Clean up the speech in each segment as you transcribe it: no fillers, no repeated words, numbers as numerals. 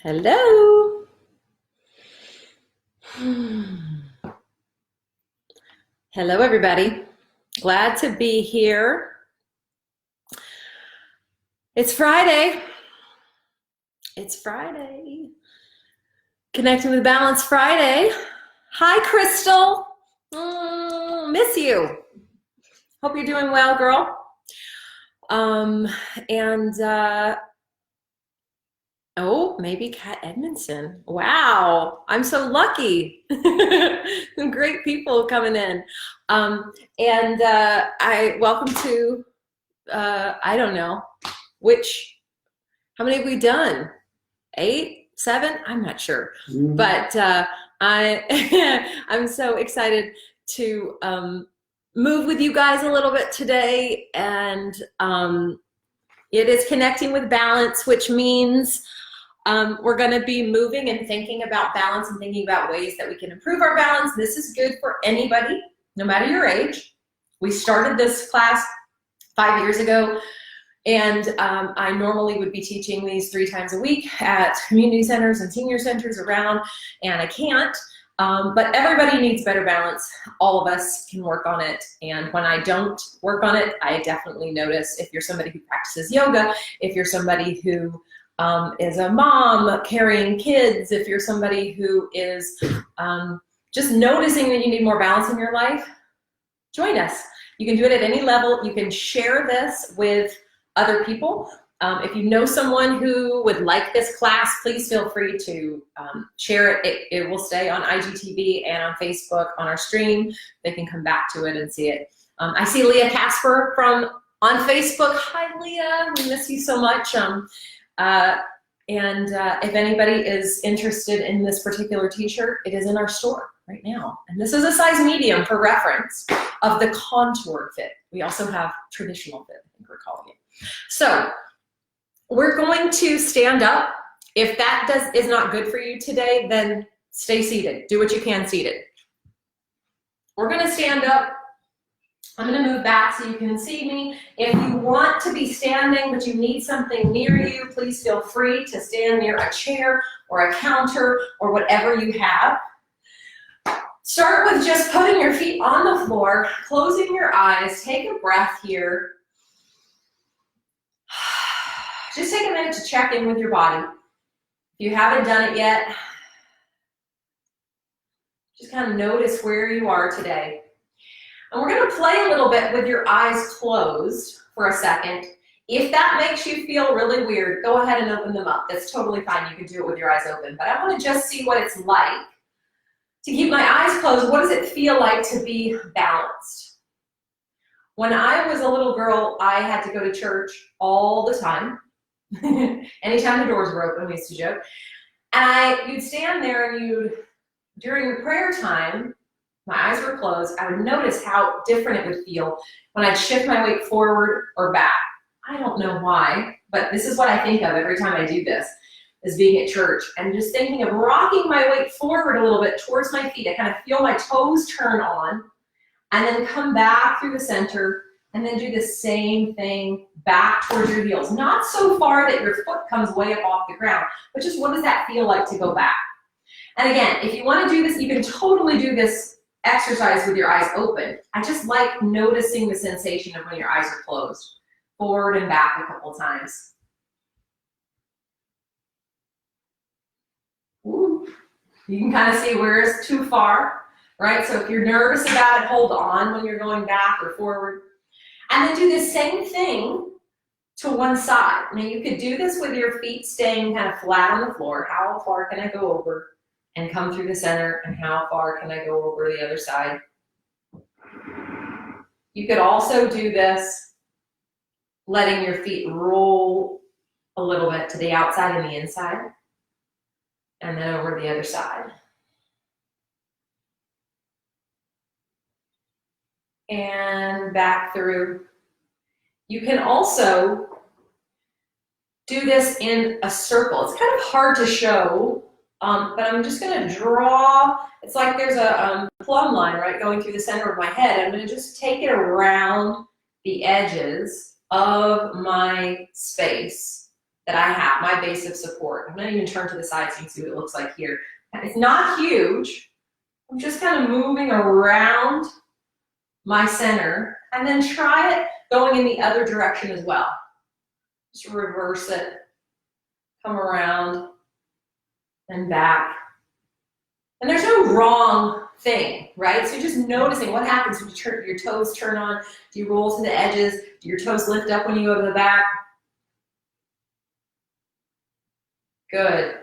Hello. Hello, everybody. Glad to be here. It's Friday. It's Friday. Connecting with Balance Friday. Hi, Crystal. Miss you. Hope you're doing well, girl. Oh, maybe Kat Edmondson. Wow, I'm so lucky. Some great people coming in. I welcome to, I don't know, how many have we done? 8, 7? I'm not sure. But I'm so excited to move with you guys a little bit today. And it is connecting with balance, which means we're going to be moving and thinking about balance and thinking about ways that we can improve our balance. This is good for anybody, no matter your age. We started this class 5 years ago, and I normally would be teaching these 3 times a week at community centers and senior centers around, and I can't. But everybody needs better balance. All of us can work on it. And when I don't work on it, I definitely notice. If you're somebody who practices yoga, if you're somebody who is a mom carrying kids, if you're somebody who is just noticing that you need more balance in your life, join us. You can do it at any level. You can share this with other people. If you know someone who would like this class, please feel free to share it. It will stay on IGTV and on Facebook on our stream. They can come back to it and see it. I see Leah Casper on Facebook. Hi, Leah. We miss you so much. If anybody is interested in this particular t-shirt, it is in our store right now. And this is a size medium for reference of the contour fit. We also have traditional fit, I think we're calling it. So we're going to stand up. If that is not good for you today, then stay seated. Do what you can seated. We're going to stand up. I'm going to move back so you can see me. If you want to be standing but you need something near you, please feel free to stand near a chair or a counter or whatever you have. Start with just putting your feet on the floor, closing your eyes. Take a breath here. Just take a minute to check in with your body. If you haven't done it yet, just kind of notice where you are today. And we're going to play a little bit with your eyes closed for a second. If that makes you feel really weird, go ahead and open them up. That's totally fine. You can do it with your eyes open. But I want to just see what it's like to keep my eyes closed. What does it feel like to be balanced? When I was a little girl, I had to go to church all the time. Anytime the doors were open, we used to joke. And you'd stand there and during the prayer time, my eyes were closed, I would notice how different it would feel when I'd shift my weight forward or back. I don't know why, but this is what I think of every time I do this, is being at church and just thinking of rocking my weight forward a little bit towards my feet. I kind of feel my toes turn on and then come back through the center and then do the same thing back towards your heels. Not so far that your foot comes way up off the ground, but just what does that feel like to go back? And again, if you want to do this, you can totally do this exercise with your eyes open. I just like noticing the sensation of when your eyes are closed. Forward and back a couple times. Ooh. You can kind of see where it's too far, right? So if you're nervous about it, hold on when you're going back or forward. And then do the same thing to one side. Now you could do this with your feet staying kind of flat on the floor. How far can I go over and come through the center, and how far can I go over the other side? You could also do this letting your feet roll a little bit to the outside and the inside, and then over the other side. And back through. You can also do this in a circle. It's kind of hard to show, but I'm just going to draw. It's like there's a plumb line, right, going through the center of my head. I'm going to just take it around the edges of my space that I have, my base of support. I'm going to even turn to the side so you can see what it looks like here. It's not huge. I'm just kind of moving around my center, and then try it going in the other direction as well. Just reverse it, come around and back. And there's no wrong thing, right? So you're just noticing what happens when your toes turn on. Do you roll to the edges? Do your toes lift up when you go to the back? Good.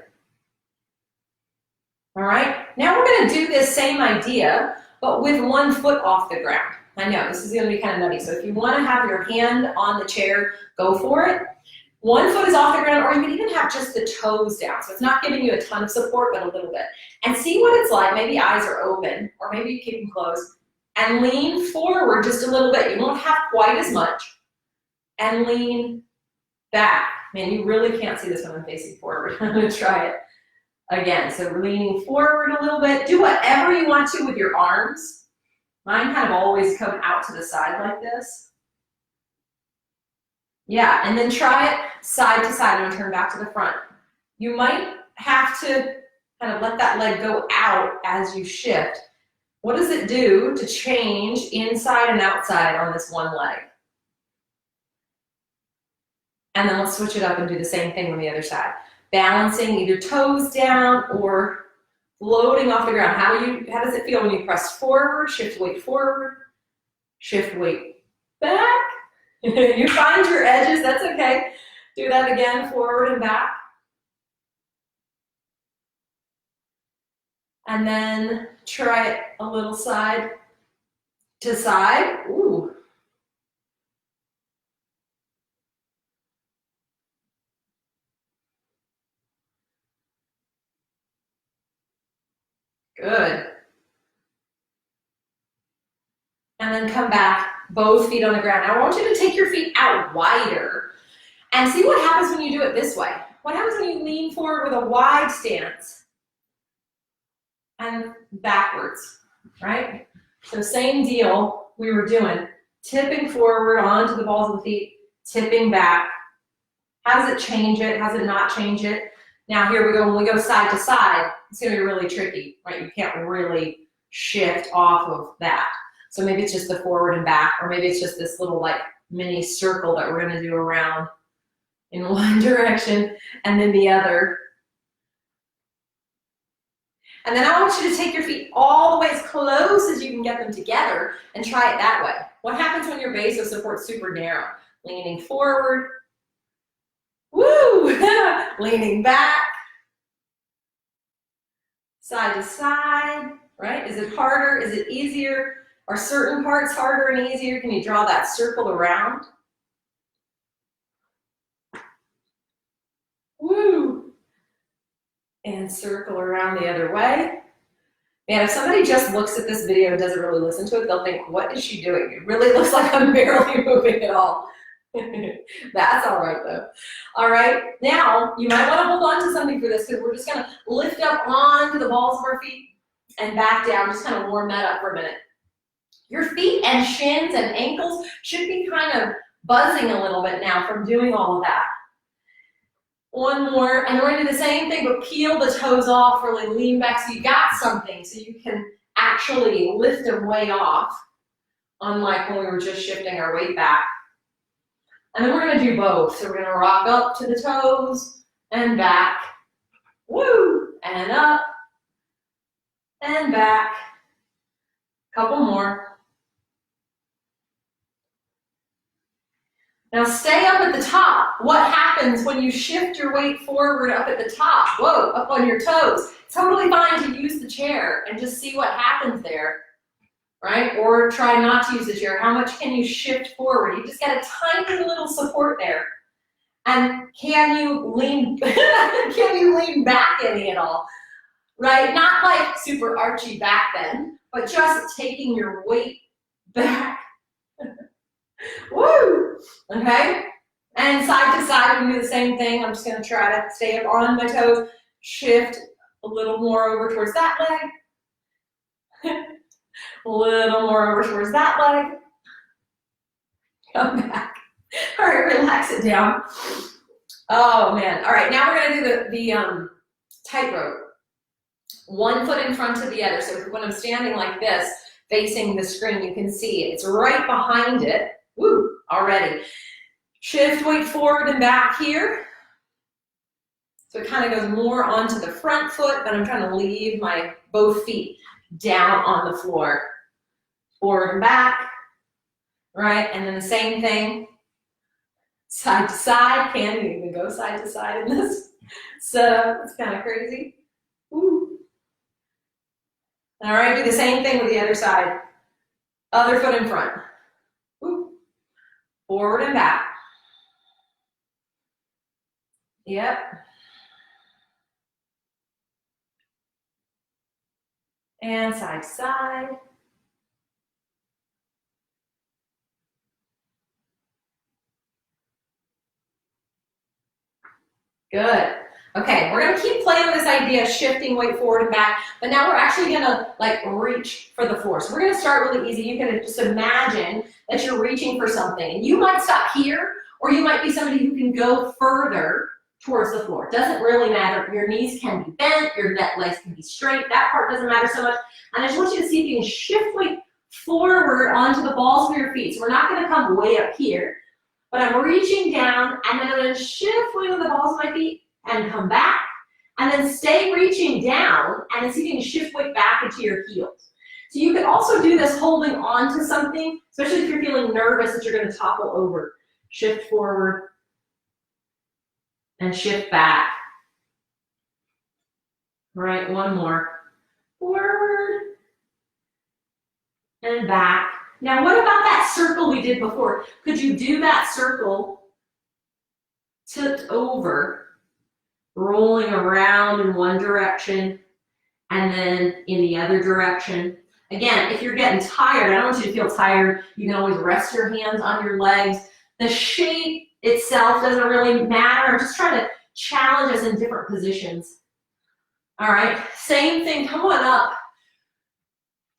All right, now we're going to do this same idea, but with one foot off the ground. I know, this is going to be kind of nutty, so if you want to have your hand on the chair, go for it. One foot is off the ground, or you can even have just the toes down, so it's not giving you a ton of support, but a little bit. And see what it's like. Maybe eyes are open, or maybe you keep them closed, and lean forward just a little bit. You won't have quite as much, and lean back. Man, you really can't see this when I'm facing forward. I'm going to try it again. So we're leaning forward a little bit. Do whatever you want to with your arms. Mine kind of always come out to the side like this. Yeah, and then try it side to side. I'm going to turn back to the front. You might have to kind of let that leg go out as you shift. What does it do to change inside and outside on this one leg? And then let's switch it up and do the same thing on the other side. Balancing either toes down or floating off the ground. How does it feel when you press forward, shift weight forward, shift weight back? You find your edges, that's okay. Do that again, forward and back. And then try it a little side to side. Ooh. Good. And then come back, both feet on the ground. Now I want you to take your feet out wider and see what happens when you do it this way. What happens when you lean forward with a wide stance and backwards, right? So same deal we were doing, tipping forward onto the balls of the feet, tipping back. How does it change it? How does it not change it? Now here we go, when we go side to side, it's gonna be really tricky, right? You can't really shift off of that. So maybe it's just the forward and back, or maybe it's just this little like mini circle that we're gonna do around in one direction and then the other. And then I want you to take your feet all the way as close as you can get them together and try it that way. What happens when your base of support is super narrow? Leaning forward, woo, leaning back, side to side, right? Is it harder? Is it easier? Are certain parts harder and easier? Can you draw that circle around? Woo! And circle around the other way. Man, if somebody just looks at this video and doesn't really listen to it, they'll think, what is she doing? It really looks like I'm barely moving at all. That's all right though. All right, now you might want to hold on to something for this because we're just going to lift up onto the balls of our feet and back down. Just kind of warm that up for a minute. Your feet and shins and ankles should be kind of buzzing a little bit now from doing all of that. One more, and we're going to do the same thing, but peel the toes off, really lean back so you got something so you can actually lift them way off, unlike when we were just shifting our weight back. And then we're going to do both. So we're going to rock up to the toes and back. Woo! And up and back. Couple more. Now stay up at the top. What happens when you shift your weight forward up at the top? Whoa, up on your toes. Totally fine to use the chair and just see what happens there, right? Or try not to use the chair. How much can you shift forward? You just got a tiny little support there. And can you lean, can you lean back any at all? Right? Not like super archy back then, but just taking your weight back. Woo! Okay? And side to side, we can do the same thing. I'm just going to try to stay up on my toes, shift a little more over towards that leg, a little more over towards that leg, come back. All right, relax it down. Oh man. All right, now we're gonna do the tightrope. One foot in front of the other. So when I'm standing like this, facing the screen, you can see it. It's right behind it. Woo, already. Shift weight forward and back here. So it kind of goes more onto the front foot, but I'm trying to leave my both feet down on the floor. Forward and back, right? And then the same thing, side to side. Can't even go side to side in this setup. It's kind of crazy. Woo. All right, do the same thing with the other side. Other foot in front. Woo. Forward and back. Yep. And side to side. Good. Okay, we're gonna keep playing with this idea of shifting weight forward and back, but now we're actually gonna like reach for the floor. So we're gonna start really easy. You can just imagine that you're reaching for something, and you might stop here, or you might be somebody who can go further towards the floor. It doesn't really matter. Your knees can be bent, your legs can be straight. That part doesn't matter so much. And I just want you to see if you can shift weight forward onto the balls of your feet. So we're not gonna come way up here, but I'm reaching down, and then I'm gonna shift weight with the balls of my feet and come back, and then stay reaching down, and then see if you can shift weight back into your heels. So you can also do this holding on to something, especially if you're feeling nervous that you're gonna topple over. Shift forward and shift back. All right, one more. Forward and back. Now what about that circle we did before? Could you do that circle tipped over, rolling around in one direction and then in the other direction? Again, if you're getting tired, I don't want you to feel tired. You can always rest your hands on your legs. The shape itself doesn't really matter. I'm just trying to challenge us in different positions. All right, same thing, come on up.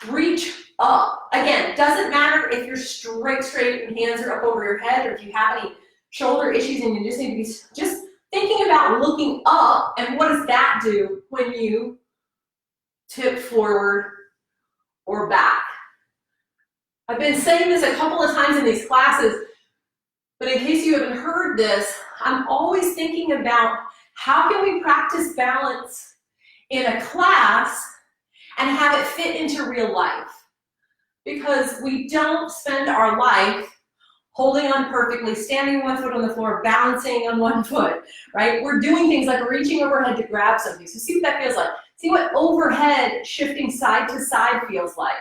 Reach up. Again, doesn't matter if you're straight and hands are up over your head, or if you have any shoulder issues and you just need to be just thinking about looking up, and what does that do when you tip forward or back? I've been saying this a couple of times in these classes, but in case you haven't heard this, I'm always thinking about how can we practice balance in a class and have it fit into real life? Because we don't spend our life holding on perfectly, standing one foot on the floor, balancing on one foot, right? We're doing things like reaching overhead to grab something. So see what that feels like. See what overhead shifting side to side feels like.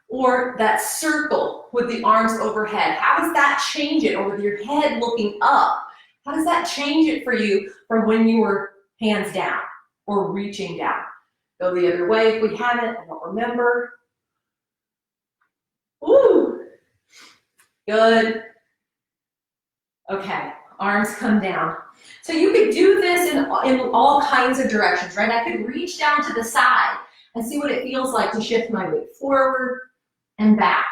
Or that circle with the arms overhead. How does that change it? Or with your head looking up. How does that change it for you from when you were hands down or reaching down? Go the other way if we haven't, I don't remember. Ooh, good. Okay, arms come down. So you could do this in all kinds of directions, right? I could reach down to the side and see what it feels like to shift my weight forward and back,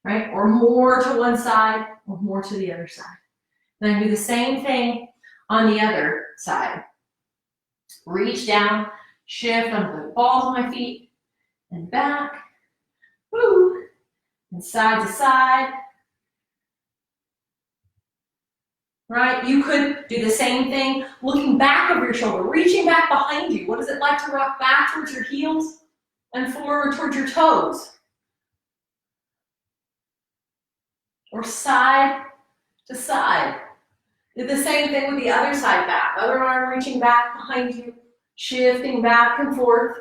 right? Or more to one side or more to the other side. Then do the same thing on the other side. Reach down, shift on the balls of my feet and back. Woo. And side to side. Right? You could do the same thing, looking back over your shoulder, reaching back behind you. What is it like to rock back towards your heels and forward towards your toes? Or side to side. Do the same thing with the other side back. Other arm reaching back behind you, shifting back and forth.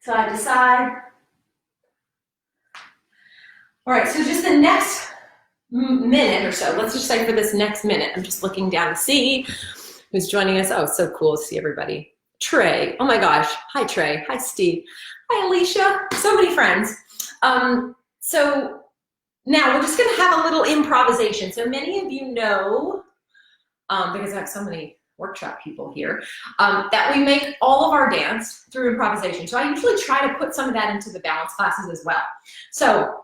Side to side. All right, so just the next minute or so, let's just say for this next minute, I'm just looking down to see who's joining us. Oh, so cool to see everybody. Trey, oh my gosh. Hi, Trey. Hi, Steve. Hi, Alicia. So many friends. So now we're just gonna have a little improvisation. So many of you know, because I have so many workshop people here, that we make all of our dance through improvisation. So I usually try to put some of that into the balance classes as well. So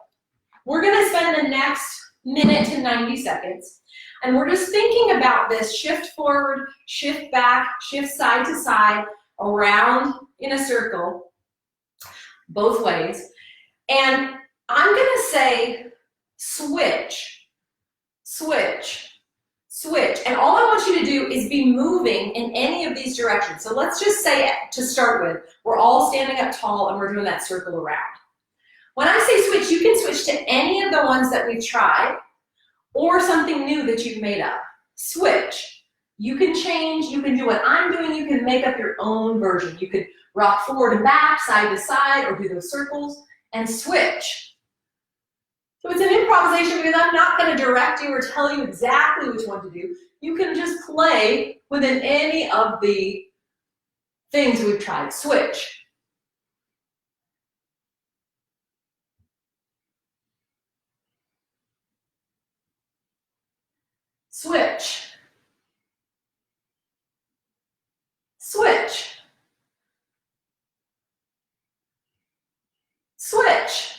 we're gonna spend the next minute to 90 seconds, and we're just thinking about this shift forward, shift back, shift side to side, around in a circle, both ways. And I'm gonna say switch, switch, switch. And all I want you to do is be moving in any of these directions. So let's just say, to start with, we're all standing up tall and we're doing that circle around. When I say switch, you can switch to any of the ones that we've tried or something new that you've made up. Switch. You can change, you can do what I'm doing, you can make up your own version. You could rock forward and back, side to side, or do those circles, and switch. So it's an improvisation because I'm not going to direct you or tell you exactly which one to do. You can just play within any of the things we've tried. Switch. Switch. Switch. Switch.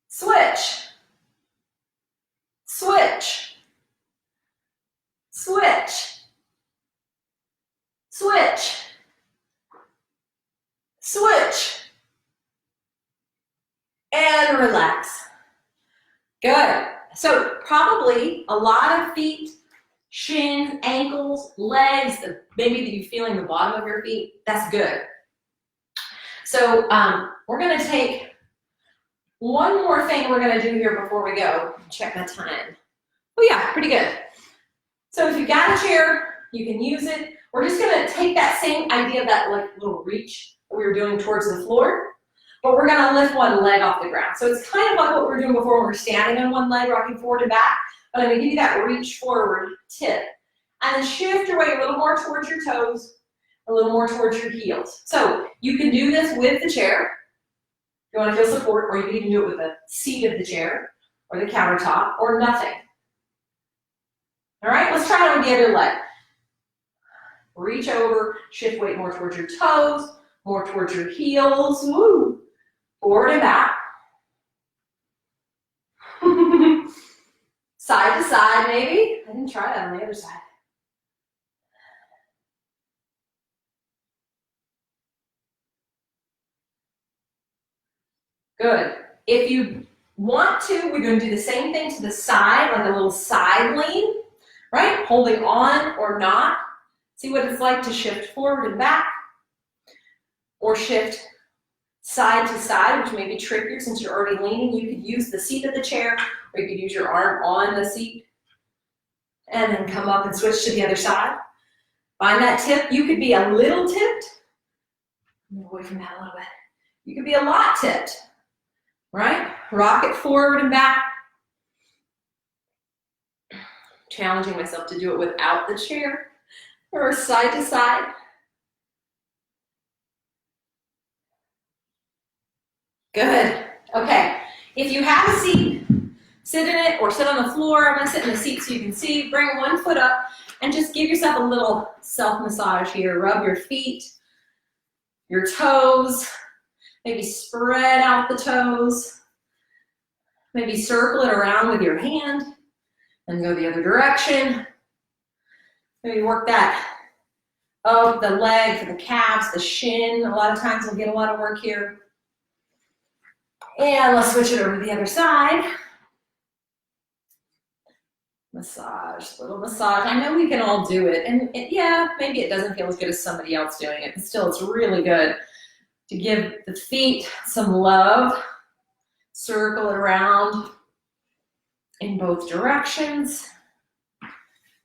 Switch. Switch. Switch. Switch. Switch. And relax. Good. So probably a lot of feet, shins, ankles, legs, maybe that you're feeling the bottom of your feet. That's good. So we're going to take one more thing we're going to do here before we go. Check my time. Oh yeah, pretty good. So if you got a chair, you can use it. We're just going to take that same idea of that like little reach that we were doing towards the floor, but we're going to lift one leg off the ground. So it's kind of like what we were doing before when we were standing on one leg, rocking forward and back, but I'm going to give you that reach forward tip. And then shift your weight a little more towards your toes, a little more towards your heels. So you can do this with the chair. You want to feel support, or you can even do it with the seat of the chair or the countertop or nothing. All right, let's try it on the other leg. Reach over, shift weight more towards your toes, more towards your heels. Woo. Forward and back. Side to side, maybe. I didn't try that on the other side. Good. If you want to, we're going to do the same thing to the side, like a little side lean, right? Holding on or not. See what it's like to shift forward and back, or shift side to side, which may be trickier since you're already leaning. You could use the seat of the chair, or you could use your arm on the seat, and then come up and switch to the other side. Find that tip. You could be a little tipped. Move away from that a little bit. You could be a lot tipped. Right? Rock it forward and back. Challenging myself to do it without the chair, or side to side. Good. Okay. If you have a seat, sit in it or sit on the floor. I'm going to sit in the seat so you can see. Bring one foot up and just give yourself a little self-massage here. Rub your feet, your toes. Maybe spread out the toes. Maybe circle it around with your hand and go the other direction. Maybe work that up the leg for the calves, the shin. A lot of times we'll get a lot of work here. And let's switch it over to the other side. Massage, little massage. I know we can all do it. And yeah, maybe it doesn't feel as good as somebody else doing it, but still it's really good to give the feet some love. Circle it around in both directions.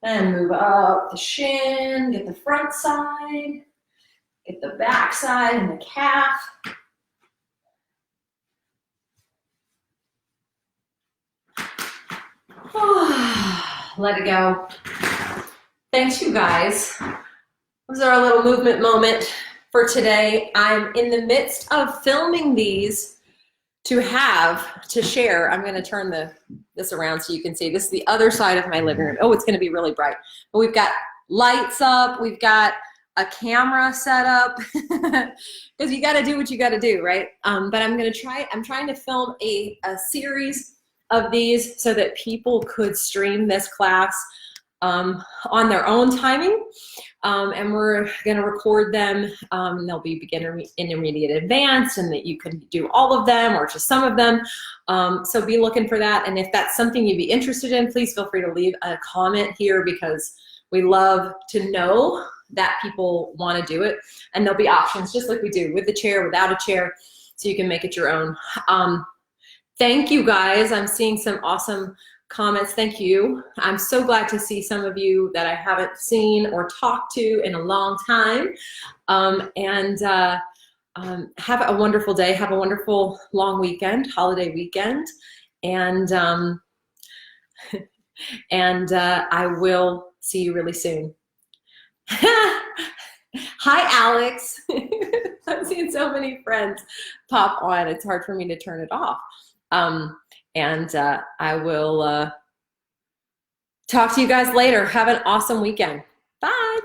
And move up the shin, get the front side, get the back side and the calf. Let it go. Thanks, you guys. Those are our little movement moment for today. I'm in the midst of filming these to share. I'm going to turn this around so you can see. This is the other side of my living room. Oh, it's going to be really bright. But we've got lights up. We've got a camera set up because you got to do what you got to do, right? But I'm trying to film a series of these so that people could stream this class on their own timing. And we're going to record them. They'll be beginner, intermediate, advanced, and that you can do all of them or just some of them. So be looking for that. And if that's something you'd be interested in, please feel free to leave a comment here, because we love to know that people want to do it. And there'll be options just like we do with the chair, without a chair, so you can make it your own. Thank you guys. I'm seeing some awesome comments. Thank you. I'm so glad to see some of you that I haven't seen or talked to in a long time. Have a wonderful day. Have a wonderful long weekend, holiday weekend. And I will see you really soon. Hi, Alex. I'm seeing so many friends pop on. It's hard for me to turn it off. I will talk to you guys later. Have an awesome weekend. Bye.